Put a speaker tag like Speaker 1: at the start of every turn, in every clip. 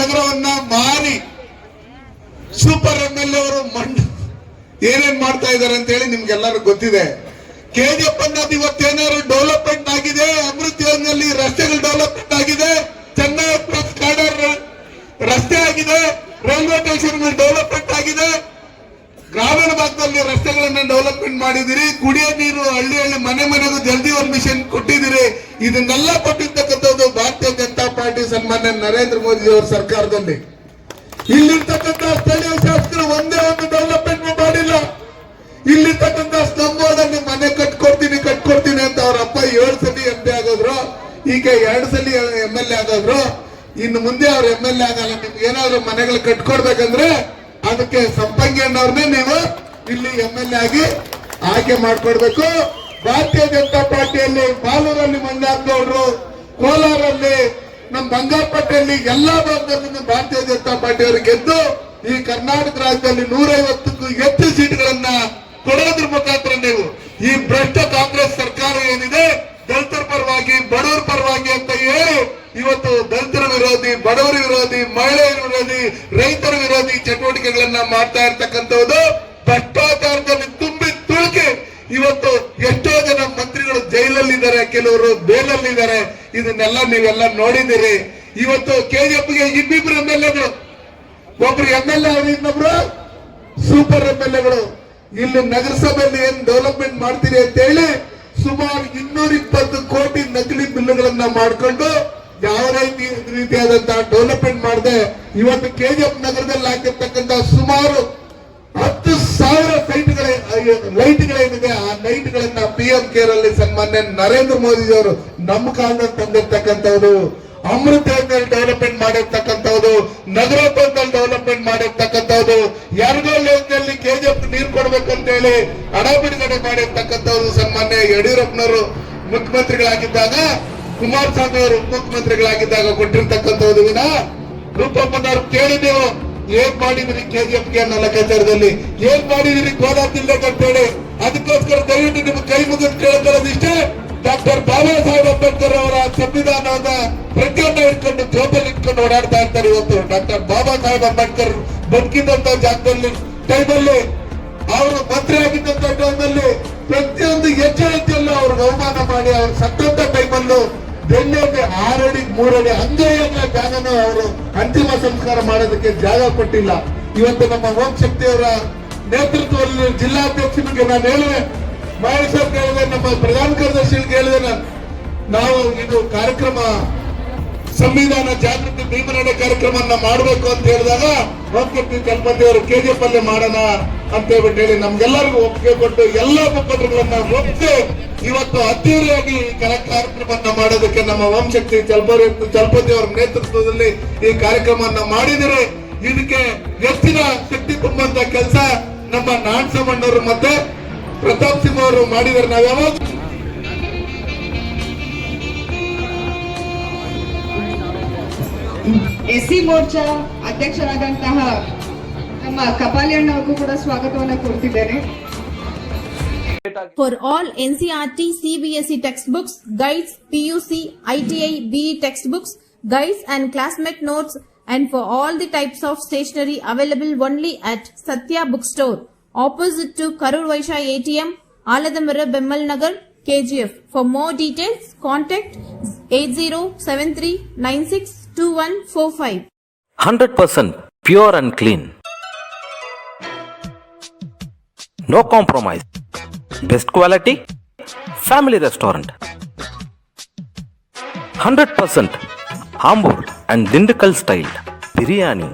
Speaker 1: ನಗರವನ್ನ ಮಾರಿ super MLA ಅವರು ಏನೇನ್ ಮಾಡ್ತಾ ಇದಾರೆ ಅಂತ ಹೇಳಿ ನಿಮ್ಗೆಲ್ಲರೂ ಗೊತ್ತಿದೆ. KGF ಅನ್ನೋದು ಇವತ್ತೇನಾದ್ರು ಡೆವಲಪ್ಮೆಂಟ್ ಆಗಿದೆ, ಅಮೃತ ಯೋಜನೆಯಲ್ಲಿ ರಸ್ತೆಗಳು ಡೆವಲಪ್ಮೆಂಟ್ ಆಗಿದೆ, ಚೆನ್ನೈ ಎಕ್ಸ್ಪ್ರೆಸ್ ಕಾರಿಡಾರ್ ರಸ್ತೆ ಆಗಿದೆ, ರೈಲ್ವೆ ಸ್ಟೇಷನ್ ಡೆವಲಪ್ಮೆಂಟ್ ಆಗಿದೆ, ಗ್ರಾಮೀಣ ಭಾಗದಲ್ಲಿ ರಸ್ತೆಗಳನ್ನ ಡೆವಲಪ್ಮೆಂಟ್ ಮಾಡಿದಿರಿ, ಕುಡಿಯೋ ನೀರು ಹಳ್ಳಿ ಮನೆ ಮನೆಗೂ ಜಲಜೀವನ್ ಮಿಷನ್ ಕೊಟ್ಟಿದ್ದೀರಿ. ಇದನ್ನೆಲ್ಲ ಕೊಟ್ಟಿರ್ತಕ್ಕಂಥದ್ದು ಭಾರತೀಯ ಜನತಾ ಪಾರ್ಟಿ ಸನ್ಮಾನ್ಯ ನರೇಂದ್ರ ಮೋದಿ ಅವರ ಸರ್ಕಾರದಲ್ಲಿ. ಇಲ್ಲಿರ್ತಕ್ಕಂಥ ಸ್ಥಳೀಯ ಶಾಸಕರು ಒಂದೇ ಒಂದು ಡೆವಲಪ್ಮೆಂಟ್ ಮಾಡಿಲ್ಲ. ಇಲ್ಲಿರ್ತಕ್ಕಂಥ ಸ್ತಂಭದಲ್ಲಿ ಮನೆ ಕಟ್ಕೊಡ್ತೀನಿ ಅಂತ ಅವ್ರ ಅಪ್ಪ 7 ಸಲ MP ಆಗೋದ್ರು, ಈಗ 2 ಸಲ MLA ಆಗೋದ್ರು. ಇನ್ನು ಮುಂದೆ ಅವ್ರ MLA ಆಗಲ್ಲ. ನಿಮ್ಗೆ ಏನಾದ್ರು ಮನೆಗಳು ಕಟ್ಕೊಡ್ಬೇಕಂದ್ರೆ ಅದಕ್ಕೆ ಸಂಪಂಗಿ ಅನ್ನೋರ್ನೇ ನೀವು ಇಲ್ಲಿ MLA ಆಗಿ ಆಯ್ಕೆ ಮಾಡ್ಕೊಡ್ಬೇಕು. ಭಾರತೀಯ ಜನತಾ ಪಾರ್ಟಿಯಲ್ಲಿ ಬಾಲೂರಲ್ಲಿ ಮಂಜಾಗೌಡರು, ಕೋಲಾರಲ್ಲಿ ನಮ್ಮ ಬಂಗಾರಪೇಟೆಯಲ್ಲಿ ಎಲ್ಲಾ ಭಾಗದಲ್ಲಿ ಭಾರತೀಯ ಜನತಾ ಪಾರ್ಟಿಯವರು ಗೆದ್ದು ಈ ಕರ್ನಾಟಕ ರಾಜ್ಯದಲ್ಲಿ 150ಕ್ಕೂ ಹೆಚ್ಚು ಸೀಟ್ಗಳನ್ನ ಕೊಡೋದ್ರ ಮುಖಾಂತರ ನೀವು ಈ ಭ್ರಷ್ಟ ಕಾಂಗ್ರೆಸ್ ಸರ್ಕಾರ ಏನಿದೆ ದಲಿತರ ಪರವಾಗಿ ಬಡವರ ಪರವಾಗಿ ಅಂತ ಹೇಳಿ ಇವತ್ತು ದಲಿತರ ವಿರೋಧಿ, ಬಡವರ ವಿರೋಧಿ, ಮಹಿಳೆಯರ ವಿರೋಧಿ, ರೈತರ ವಿರೋಧಿ ಚಟುವಟಿಕೆಗಳನ್ನ ಮಾಡ್ತಾ ಇರ್ತಕ್ಕಂಥದ್ದು ಭ್ರಷ್ಟಾಚಾರದಲ್ಲಿ ತುಂಬಿ ತುಳುಕಿ ಇವತ್ತು ಎಷ್ಟೋ ಜನ ಮಂತ್ರಿಗಳು ಜೈಲಲ್ಲಿದ್ದಾರೆ, ಕೆಲವರು ಬೇಲಲ್ಲಿದ್ದಾರೆ. ಇದನ್ನೆಲ್ಲ ನೀವೆಲ್ಲ ನೋಡಿದಿರಿ. ಇವತ್ತು KGFಗೆ ಇಬ್ಬಿಬ್ರು MLAಗಳು, ಒಬ್ರು MLA ಇನ್ನೊಬ್ರು ಸೂಪರ್ MLAಗಳು. ಇಲ್ಲಿ ನಗರಸಭೆಯಲ್ಲಿ ಏನ್ ಡೆವಲಪ್ಮೆಂಟ್ ಮಾಡ್ತೀರಿ ಅಂತ ಹೇಳಿ ಸುಮಾರು 220 ಕೋಟಿ ನಕಲಿ ಬಿಲ್ಗಳನ್ನ ಮಾಡಿಕೊಂಡು ಯಾವ ರೀತಿಯಾದಂತಹ ಡೆವಲಪ್ಮೆಂಟ್ ಮಾಡದೆ ಇವತ್ತು KGF ನಗರದಲ್ಲಿ ಹಾಕಿರ್ತಕ್ಕಂಥ ಸುಮಾರು 10,000 ಲೈಟ್ಗಳೇನಿದೆ ಆ ಲೈಟ್ಗಳನ್ನ PM ಕೇರ್ ಅಲ್ಲಿ ಸನ್ಮಾನ್ಯ ನರೇಂದ್ರ ಮೋದಿ ಅವರು ನಮ್ಮ ಕಾಲದಲ್ಲಿ ತಂದಿರ್ತಕ್ಕಂಥದ್ದು, ಅಮೃತ ಡೆವಲಪ್ಮೆಂಟ್ ಮಾಡಿರ್ತಕ್ಕಂಥದ್ದು, ನಗರೋತ್ಥಾನದಲ್ಲಿ ಡೆವಲಪ್ಮೆಂಟ್ ಮಾಡಿರ್ತಕ್ಕಂಥದ್ದು, ಯರಗೋಳ್ ಯೋಜನೆಯಲ್ಲಿ KGF ನೀರು ಕೊಡ್ಬೇಕಂತ ಹೇಳಿ ಹಣ ಬಿಡುಗಡೆ ಮಾಡಿರ್ತಕ್ಕಂಥದ್ದು ಸನ್ಮಾನ್ಯ ಯಡಿಯೂರಪ್ಪನವರು ಮುಖ್ಯಮಂತ್ರಿಗಳಾಗಿದ್ದಾಗ, ಕುಮಾರಸ್ವಾಮಿ ಅವರು ಉಪಮುಖ್ಯಮಂತ್ರಿಗಳಾಗಿದ್ದಾಗ ಕೊಟ್ಟಿರ್ತಕ್ಕಂಥದ್ದು. ರೂಪಮ್ಮನವ್ರು ಕೇಳಿದೆವು ಏನ್ ಮಾಡಿದ್ರಿ KGFಗೆ ಅನ್ನೋ ಲೆಕ್ಕಾಚಾರದಲ್ಲಿ, ಏನ್ ಮಾಡಿದಿರಿ ಕೋಲಾರ ಜಿಲ್ಲೆಗೆ ಅಂತ ಹೇಳಿ. ಅದಕ್ಕೋಸ್ಕರ ದಯವಿಟ್ಟು ನಿಮ್ಗೆ ಕೈ ಮುಗಿದು ಕೇಳ್ಕೊಳ್ಳೋದಿಷ್ಟೇ, ಡಾಕ್ಟರ್ ಬಾಬಾ ಸಾಹೇಬ್ ಅಂಬೇಡ್ಕರ್ ಅವರ ಸಂವಿಧಾನದ ಪ್ರತಿಯೊಂದು ಇಟ್ಕೊಂಡು ಜೋಬಲ್ಲಿ ಇಟ್ಕೊಂಡು ಓಡಾಡ್ತಾ ಇರ್ತಾರೆ. ಇವತ್ತು ಡಾಕ್ಟರ್ ಬಾಬಾ ಸಾಹೇಬ್ ಅಂಬೇಡ್ಕರ್ ಬದುಕಿದಂತ ಜಾಗದಲ್ಲಿ ಟೈಮಲ್ಲಿ, ಅವರು ಮಂತ್ರಿ ಆಗಿದ್ದಂತ ಟೈಮಲ್ಲಿ ಪ್ರತಿಯೊಂದು ಹೆಜ್ಜೆಯಲ್ಲೂ ಅವ್ರಿಗೆ ಅವಮಾನ ಮಾಡಿ ಅವ್ರು ಸತ್ತಂತ ಟೈಮಲ್ಲೂ ಬೆನ್ನಿಗೆ 6 ಅಡಿ 3 ಅಡಿ ಅಂಗೈಯ ಜಾಗನೂ ಅವರು ಅಂತಿಮ ಸಂಸ್ಕಾರ ಮಾಡೋದಕ್ಕೆ ಜಾಗ ಕೊಟ್ಟಿಲ್ಲ. ಇವತ್ತು ನಮ್ಮ ಓಂ ಶಕ್ತಿ ಅವರ ನೇತೃತ್ವದಲ್ಲಿ ಜಿಲ್ಲಾಧ್ಯಕ್ಷನಿಗೆ ನಾನು ಹೇಳಿದೆ, ಮಹೇಶ್ ಅವ್ರಿಗೆ ಹೇಳಿದೆ, ನಮ್ಮ ಪ್ರಧಾನ ಕಾರ್ಯದರ್ಶಿಗಳಿಗೆ ಹೇಳಿದೆ, ನಾವು ಇದು ಕಾರ್ಯಕ್ರಮ ಸಂವಿಧಾನ ಜಾಗೃತಿ ಭೀಮನಡೆ ಕಾರ್ಯಕ್ರಮನ ಮಾಡಬೇಕು ಅಂತ ಹೇಳಿದಾಗ ಓಂ ಶಕ್ತಿ ಚಲಪತಿ ಅವರು KGF ಅಲ್ಲೇ ಮಾಡೋಣ ಅಂತ ಹೇಳ್ಬಿಟ್ಟು ಹೇಳಿ ನಮ್ಗೆಲ್ಲರಿಗೂ ಒಪ್ಪಿಗೆ ಕೊಟ್ಟು ಎಲ್ಲ ಮುಖಂಡರುಗಳನ್ನ ಒಪ್ಪಿಸಿ ಇವತ್ತು ಅದ್ದೂರಿಯಾಗಿ ಕಾರ್ಯಕ್ರಮವನ್ನ ಮಾಡೋದಕ್ಕೆ ನಮ್ಮ ಓಂ ಶಕ್ತಿ ಚಲಪತಿ ಅವರ ನೇತೃತ್ವದಲ್ಲಿ ಈ ಕಾರ್ಯಕ್ರಮವನ್ನ ಮಾಡಿದರೆ ಇದಕ್ಕೆ ಹೆಚ್ಚಿನ ಶಕ್ತಿ ತುಂಬುವಂತ ಕೆಲಸ ನಮ್ಮ ನಾಣಸಮಣ್ಣವರು ಮತ್ತೆ ಪ್ರತಾಪ್ ಸಿಂಗ್ ಅವರು ಮಾಡಿದರೆ. ನಾವು ಯಾವಾಗ
Speaker 2: SC ಮೋರ್ಚಾ ಅಧ್ಯಕ್ಷರಾದಂತಹ ನಮ್ಮ ಕಪಾಲಿಯಣ್ಣ ಅವ್ರಿಗೂ ಕೂಡ ಸ್ವಾಗತವನ್ನ ಕೊಡ್ತಿದ್ದೇನೆ.
Speaker 3: For all NCERT, CBSE textbooks, guides, PUC, ITI, BE textbooks, guides and classmate notes, and for all the types of stationery available only at Satya Bookstore, opposite to Karur Vaishya ATM, Aladamara, Bemmal Nagar, KGF. For more details, contact 8073962145.
Speaker 4: 100% pure and clean. No compromise. Best quality, family restaurant. 100% Ambur and Dindukal style biryani.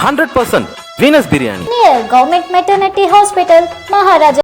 Speaker 4: 100% Venus biryani.
Speaker 5: Near Government Maternity Hospital, Maharaja.